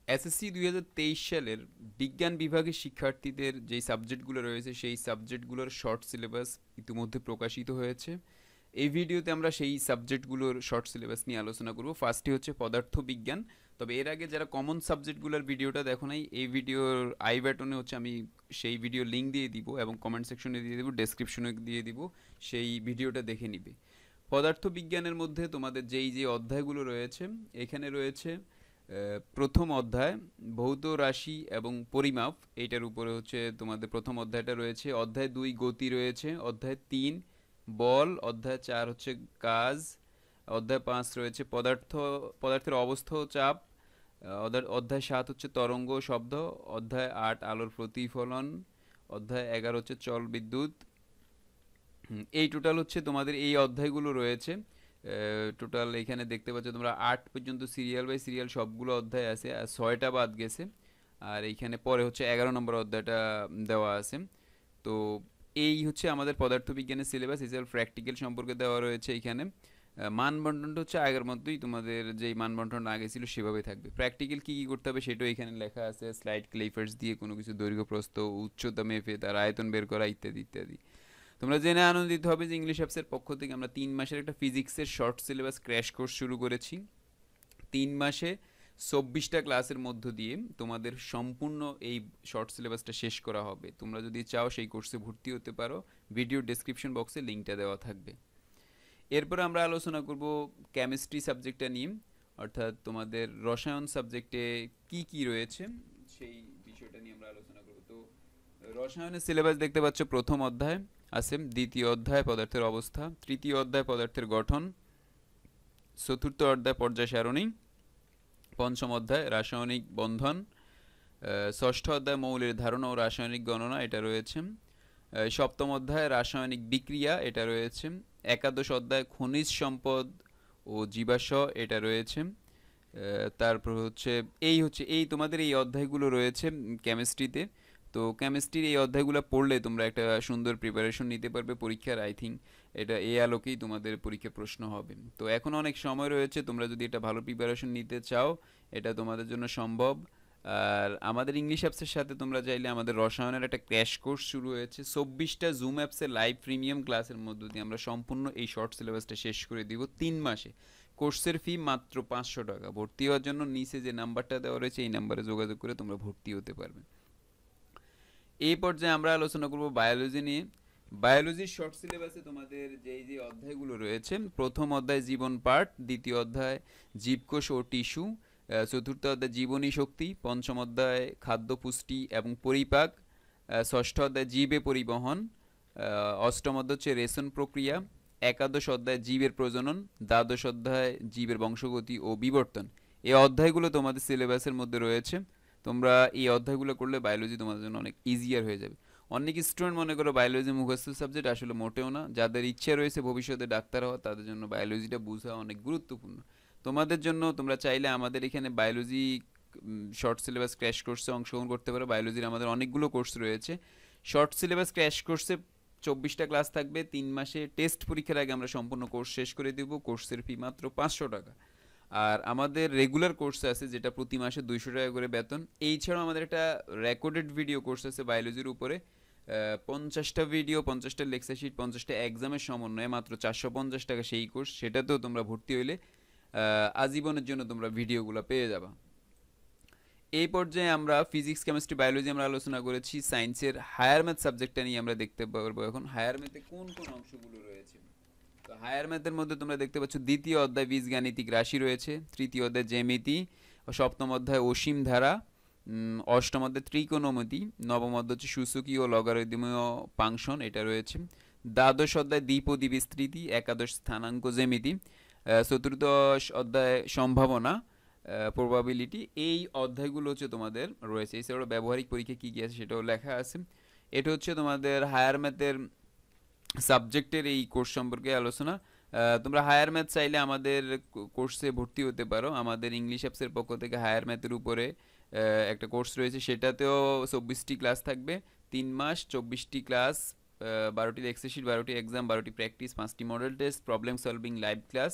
SSC 2023 সালের বিজ্ঞান বিভাগের শিক্ষার্থীদের যেই সাবজেক্টগুলো রয়েছে সেই সাবজেক্টগুলোর শর্ট সিলেবাস ইতিমধ্যে প্রকাশিত হয়েছে। এই ভিডিওতে আমরা সেই সাবজেক্টগুলোর শর্ট সিলেবাস নিয়ে আলোচনা করব। ফার্স্টে হচ্ছে পদার্থবিজ্ঞান। তবে এর আগে যারা কমন সাবজেক্টগুলোর ভিডিওটা দেখো নাই, এই ভিডিওর আই বাটনে হচ্ছে আমি সেই ভিডিও লিঙ্ক দিয়ে দিব এবং কমেন্ট সেকশনে দিয়ে দিব, ডেসক্রিপশনে দিয়ে দিব, সেই ভিডিওটা দেখে নিবে। পদার্থবিজ্ঞানের মধ্যে তোমাদের যে অধ্যায়গুলো রয়েছে, এখানে রয়েছে প্রথম অধ্যায় ভৌত রাশি এবং পরিমাপ, এইটার উপরে হচ্ছে তোমাদের প্রথম অধ্যায়টা রয়েছে। অধ্যায় 2 গতি রয়েছে, অধ্যায় 3 বল, অধ্যায় 4 হচ্ছে কাজ, অধ্যায় 5 রয়েছে পদার্থের অবস্থা ও চাপ, অধ্যায় 7 হচ্ছে তরঙ্গ ও শব্দ, অধ্যায় 8 আলোর প্রতিফলন, অধ্যায় 11 হচ্ছে চল বিদ্যুৎ। এই টোটাল হচ্ছে তোমাদের এই অধ্যায়গুলো রয়েছে। টোটাল এখানে দেখতে পাচ্ছ তোমরা 8 পর্যন্ত সিরিয়াল বাই সিরিয়াল সবগুলো অধ্যায় আছে, আর 6টা বাদ গেছে। আর এইখানে পরে হচ্ছে 11 নম্বর অধ্যায়টা দেওয়া আছে। তো এই হচ্ছে আমাদের পদার্থবিজ্ঞানের সিলেবাস। এছাড়া প্র্যাকটিক্যাল সম্পর্কে দেওয়া রয়েছে এখানে। মানবন্টনটা হচ্ছে আগের মতোই, তোমাদের যেই মানবন্টন আগে ছিল সেভাবেই থাকবে। প্র্যাকটিক্যাল কী কী করতে হবে সেটাও এখানে লেখা আছে, স্লাইড ক্লিপার্স দিয়ে কোনো কিছু দৈর্ঘ্য প্রস্থ উচ্চতা মেপে তার আয়তন বের করা ইত্যাদি ইত্যাদি। তোমরা জেনে আনন্দিত হবে যে ইংলিশ অ্যাপসের পক্ষ থেকে আমরা 3 মাসের একটা ফিজিক্সের শর্ট সিলেবাস ক্র্যাশ কোর্স শুরু করেছি। 3 মাসে 24টা ক্লাসের মধ্য দিয়ে তোমাদের সম্পূর্ণ এই শর্ট সিলেবাসটা শেষ করা হবে। তোমরা যদি চাও সেই কোর্সে ভর্তি হতে পারো, ভিডিও ডেসক্রিপশন বক্সে লিঙ্কটা দেওয়া থাকবে। এরপর আমরা আলোচনা করব কেমিস্ট্রি সাবজেক্টটা নিয়ে, অর্থাৎ তোমাদের রসায়ন সাবজেক্টে কি কি রয়েছে সেই বিষয়টা নিয়ে আমরা আলোচনা করব। তো রসায়নের সিলেবাস দেখতে পাচ্ছ, প্রথম অধ্যায় আছে, দ্বিতীয় অধ্যায় পদার্থের অবস্থা, তৃতীয় অধ্যায় পদার্থের গঠন, চতুর্থ অধ্যায় পর্যায় সারণী, পঞ্চম অধ্যায় রাসায়নিক বন্ধন, ষষ্ঠ অধ্যায় মৌলের ধারণা ও রাসায়নিক গণনা, এটা রয়েছে। সপ্তম অধ্যায় রাসায়নিক বিক্রিয়া, এটা রয়েছে। একাদশ অধ্যায় খনিজ সম্পদ ও জীবাশ্ম, এটা রয়েছে। তারপর হচ্ছে এই তোমাদের এই অধ্যায়গুলো রয়েছে কেমিস্ট্রিতে। তো কেমিস্ট্রির এই অধ্যায়গুলো পড়লে তোমরা একটা সুন্দর প্রিপারেশন নিতে পারবে পরীক্ষার। আই থিঙ্ক এটা এই আলোকেই তোমাদের পরীক্ষা প্রশ্ন হবে। তো এখন অনেক সময় রয়েছে, তোমরা যদি এটা ভালো প্রিপারেশন নিতে চাও এটা তোমাদের জন্য সম্ভব। আর আমাদের ইংলিশ অ্যাপসের সাথে তোমরা চাইলে আমাদের রসায়নের একটা ক্র্যাশ কোর্স শুরু হয়েছে। 24টা জুম অ্যাপসের লাইভ প্রিমিয়াম ক্লাসের মধ্য দিয়ে আমরা সম্পূর্ণ এই শর্ট সিলেবাসটা শেষ করে দিব 3 মাসে। কোর্সের ফি মাত্র 500 টাকা। ভর্তি হওয়ার জন্য নিচে যে নাম্বারটা দেওয়া রয়েছে এই নাম্বারে যোগাযোগ করে তোমরা ভর্তি হতে পারবে। এই পর্যায়ে আমরা আলোচনা করব বায়োলজি নিয়ে। বায়োলজির শর্ট সিলেবাসে তোমাদের যে অধ্যায়গুলো রয়েছে, প্রথম অধ্যায় জীবন পাঠ, দ্বিতীয় অধ্যায় জীবকোষ ও টিস্যু, চতুর্থ অধ্যায় জীবনী শক্তি, পঞ্চম অধ্যায় খাদ্য পুষ্টি এবং পরিপাক, ষষ্ঠ অধ্যায় জীবে পরিবহন, অষ্টম অধ্যায় হচ্ছে রেশন প্রক্রিয়া, একাদশ অধ্যায় জীবের প্রজনন, দ্বাদশ অধ্যায় জীবের বংশগতি ও বিবর্তন। এই অধ্যায়গুলো তোমাদের সিলেবাসের মধ্যে রয়েছে। তোমরা এই অধ্যায়গুলো করলে বায়োলজি তোমাদের জন্য অনেক ইজিয়ার হয়ে যাবে। অনেক স্টুডেন্ট মনে করো বায়োলজি মুখস্থ সাবজেক্ট, আসলে মোটেও না। যাদের ইচ্ছে রয়েছে ভবিষ্যতে ডাক্তার হওয়া তাদের জন্য বায়োলজিটা বোঝা অনেক গুরুত্বপূর্ণ। তোমাদের জন্য তোমরা চাইলে আমাদের এখানে বায়োলজি শর্ট সিলেবাস ক্র্যাশ কোর্সে অংশগ্রহণ করতে পারো। বায়োলজির আমাদের অনেকগুলো কোর্স রয়েছে। শর্ট সিলেবাস ক্র্যাশ কোর্সে 24টা ক্লাস থাকবে 3 মাসে। টেস্ট পরীক্ষার আগে আমরা সম্পূর্ণ কোর্স শেষ করে দেব। কোর্সের ফি মাত্র 500 টাকা। আর আমাদের রেগুলার কোর্স আছে যেটা প্রতি মাসে 200 টাকা করে বেতন। এই ছাড়াও আমাদের একটা রেকর্ডেড ভিডিও কোর্স আছে বায়োলজির উপরে, 50টা ভিডিও, 50টা লেকচার শিট, 50টা এক্সামের সমন্বয়ে মাত্র 450 টাকা সেই কোর্স। সেটাতেও তোমরা ভর্তি হইলে আজীবনের জন্য তোমরা ভিডিওগুলো পেয়ে যাবা। এই পর্যায়ে আমরা ফিজিক্স কেমিস্ট্রি বায়োলজি আমরা আলোচনা করেছি। সায়েন্সের হায়ার ম্যাথ সাবজেক্টটা নিয়ে আমরা দেখতে পারবো এখন হায়ার ম্যাথে কোন কোন অংশগুলো রয়েছে। তো হায়ার ম্যাথের মধ্যে তোমরা দেখতে পাচ্ছ দ্বিতীয় অধ্যায় বীজগাণিতিক রাশি রয়েছে, তৃতীয় অধ্যায় জ্যামিতি, সপ্তম অধ্যায় অসীম ধারা, অষ্টম অধ্যায় ত্রিকোণমিতি, নবম অধ্যায় হচ্ছে সূচকী ও লগারিদমীয় ফাংশন, এটা রয়েছে। দ্বাদশ অধ্যায় দ্বিপদী বিস্তৃতি, একাদশ স্থানাঙ্ক জ্যামিতি, চতুর্দশ অধ্যায় সম্ভাবনা প্রবাবিলিটি। এই অধ্যায়গুলো হচ্ছে তোমাদের রয়েছে। এছাড়াও ব্যবহারিক পরীক্ষা কী কী আছে সেটাও লেখা আছে। এটা হচ্ছে তোমাদের হায়ার ম্যাথের সাবজেক্টের এই কোর্স সম্পর্কে আলোচনা। তোমরা হায়ার ম্যাথ চাইলে আমাদের কোর্সে ভর্তি হতে পারো। আমাদের ইংলিশ অ্যাপসের পক্ষ থেকে হায়ার ম্যাথের উপরে একটা কোর্স রয়েছে, সেটাতেও 24টি ক্লাস থাকবে 3 মাস। 24টি ক্লাস, 12টি এক্সের শিট, 12টি এক্সাম, 12টি প্র্যাকটিস, 5টি model test, problem solving live class,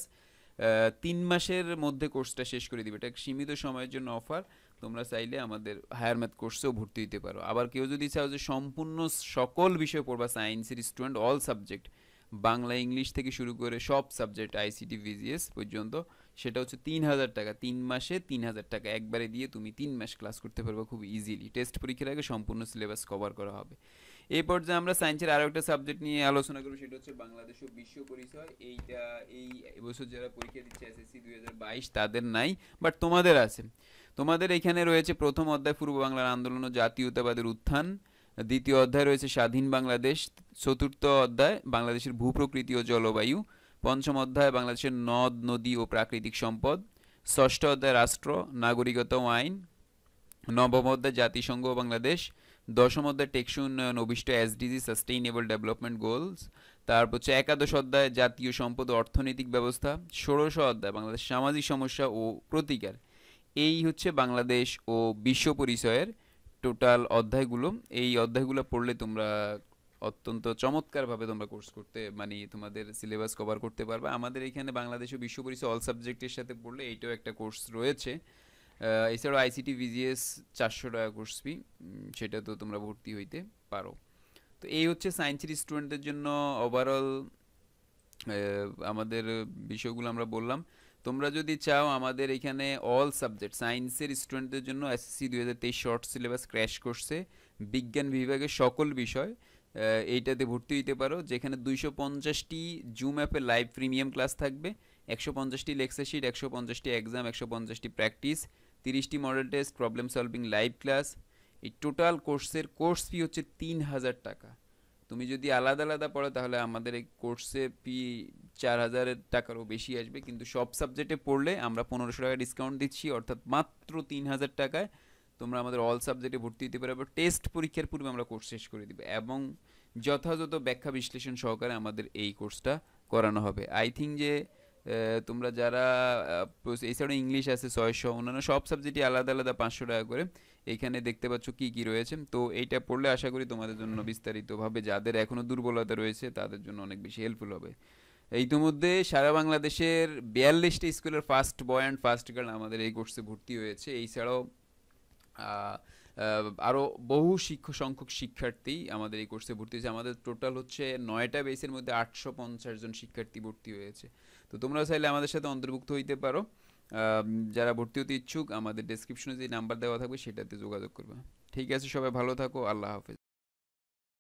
3 মাসের মধ্যে কোর্সটা শেষ করে দিবে। এটা সীমিত সময়ের জন্য অফার। তোমরা চাইলে আমাদের হায়ার ম্যাথ কোর্সেও ভর্তি হতে পারো। আবার কেউ যদি চাও যে সম্পূর্ণ সকল বিষয় পড়বা, সায়েন্সের student, all subject, Bangla English থেকে শুরু করে সব সাবজেক্ট আইসিটি ভিজিএস পর্যন্ত, সেটা হচ্ছে 3000 টাকা। 3 মাসে 3000 টাকা একবারে দিয়ে তুমি 3 মাস ক্লাস করতে পারবে খুব ইজিলি। টেস্ট পরীক্ষার আগে সম্পূর্ণ সিলেবাস কভার করা হবে। এই পর্যায়ে আমরা সায়েন্সের আরও একটা সাবজেক্ট নিয়ে আলোচনা করব, সেটা হচ্ছে বাংলাদেশ ও বিশ্ব পরিচয়। এইটা এই বছর যারা পরীক্ষা দিচ্ছে এসএসসি 2022 তাদের নাই, বাট তোমাদের আছে। তোমাদের এখানে রয়েছে প্রথম অধ্যায় পূর্ব বাংলার আন্দোলন ও জাতীয়তাবাদের উত্থান, দ্বিতীয় অধ্যায় রয়েছে স্বাধীন বাংলাদেশ, চতুর্থ অধ্যায় বাংলাদেশের ভূপ্রকৃতি ও জলবায়ু, পঞ্চম অধ্যায় বাংলাদেশের নদ নদী ও প্রাকৃতিক সম্পদ, ষষ্ঠ অধ্যায় রাষ্ট্র, নাগরিকতা ও আইন, নবম অধ্যায় জাতিসংঘ ও বাংলাদেশ, দশম অধ্যায় টেকসই উন্নয়ন অভিষ্ট এসডিজি সাস্টেইনেবল ডেভেলপমেন্ট গোলস, তারপর হচ্ছে একাদশ অধ্যায় জাতীয় সম্পদ ও অর্থনৈতিক ব্যবস্থা, ষোড়শ অধ্যায় বাংলাদেশ সামাজিক সমস্যা ও প্রতিকার। এই হচ্ছে বাংলাদেশ ও বিশ্ব পরিচয়ের টোটাল অধ্যায়গুলো। এই অধ্যায়গুলো পড়লে তোমরা অত্যন্ত চমৎকারভাবে তোমরা কোর্স করতে, মানে তোমাদের সিলেবাস কভার করতে পারবে। আমাদের এখানে বাংলাদেশ ও বিশ্ব পরিচয় অল সাবজেক্টের সাথে পড়লে এইটাও একটা কোর্স রয়েছে। এছাড়াও আইসিটি ভিজিএস 400 টাকা কোর্স ফি, সেটা তো তোমরা ভর্তি হইতে পারো। তো এই হচ্ছে সায়েন্সের স্টুডেন্টদের জন্য ওভারঅল আমাদের বিষয়গুলো আমরা বললাম। তোমরা যদি চাও আমাদের এখানে অল সাবজেক্ট সায়েন্সের স্টুডেন্টদের জন্য এসএসসি 2023 শর্ট সিলেবাস ক্র্যাশ কোর্সে বিজ্ঞান বিভাগের সকল বিষয় এইটাতে ভর্তি হইতে পারো, যেখানে 250টি জুম অ্যাপে লাইভ প্রিমিয়াম ক্লাস থাকবে, 150টি লেকচার শিট, 150টি এক্সাম, 150টি প্র্যাকটিস, 30টি model test, problem solving live class. এই টোটাল কোর্সের কোর্স ফি হচ্ছে 3000 টাকা। তুমি যদি আলাদা আলাদা পড়ো তাহলে আমাদের এই কোর্সে ফি 4000 টাকারও বেশি আসবে, কিন্তু সব সাবজেক্টে পড়লে আমরা 1500 টাকা ডিসকাউন্ট দিচ্ছি, অর্থাৎ মাত্র 3000 টাকায় তোমরা আমাদের অল সাবজেক্টে ভর্তি হতে পারবে। টেস্ট পরীক্ষার পূর্বে আমরা কোর্স শেষ করে দিবে এবং যথাযথ ব্যাখ্যা বিশ্লেষণ সহকারে আমাদের এই কোর্সটা করানো হবে। আই থিঙ্ক যে তোমরা যারা এছাড়াও ইংলিশ আছে 600, অন্যান্য সব সাবজেক্টই আলাদা আলাদা 500 টাকা করে। এখানে দেখতে পাচ্ছ কি কি রয়েছে। তো এইটা পড়লে আশা করি তোমাদের জন্য বিস্তারিতভাবে, যাদের এখনও দুর্বলতা রয়েছে তাদের জন্য অনেক বেশি হেল্পফুল হবে। ইতিমধ্যে সারা বাংলাদেশের 42টি স্কুলের first boy and first girl আমাদের এই কোর্সে ভর্তি হয়েছে। এছাড়াও আরও বহু সংখ্যক শিক্ষার্থী আমাদের এই কোর্সে ভর্তি হয়েছে। আমাদের টোটাল হচ্ছে 9টা বেসের মধ্যে 850 জন শিক্ষার্থী ভর্তি হয়েছে। তো তোমরা চাইলে আমাদের সাথে অন্তর্ভুক্ত হইতে পারো। যারা ভর্তি হতে ইচ্ছুক আমাদের ডেসক্রিপশনে যে নাম্বার দেওয়া থাকবে সেটাতে যোগাযোগ করবে। ঠিক আছে, সবাই ভালো থাকো, আল্লাহ হাফেজ।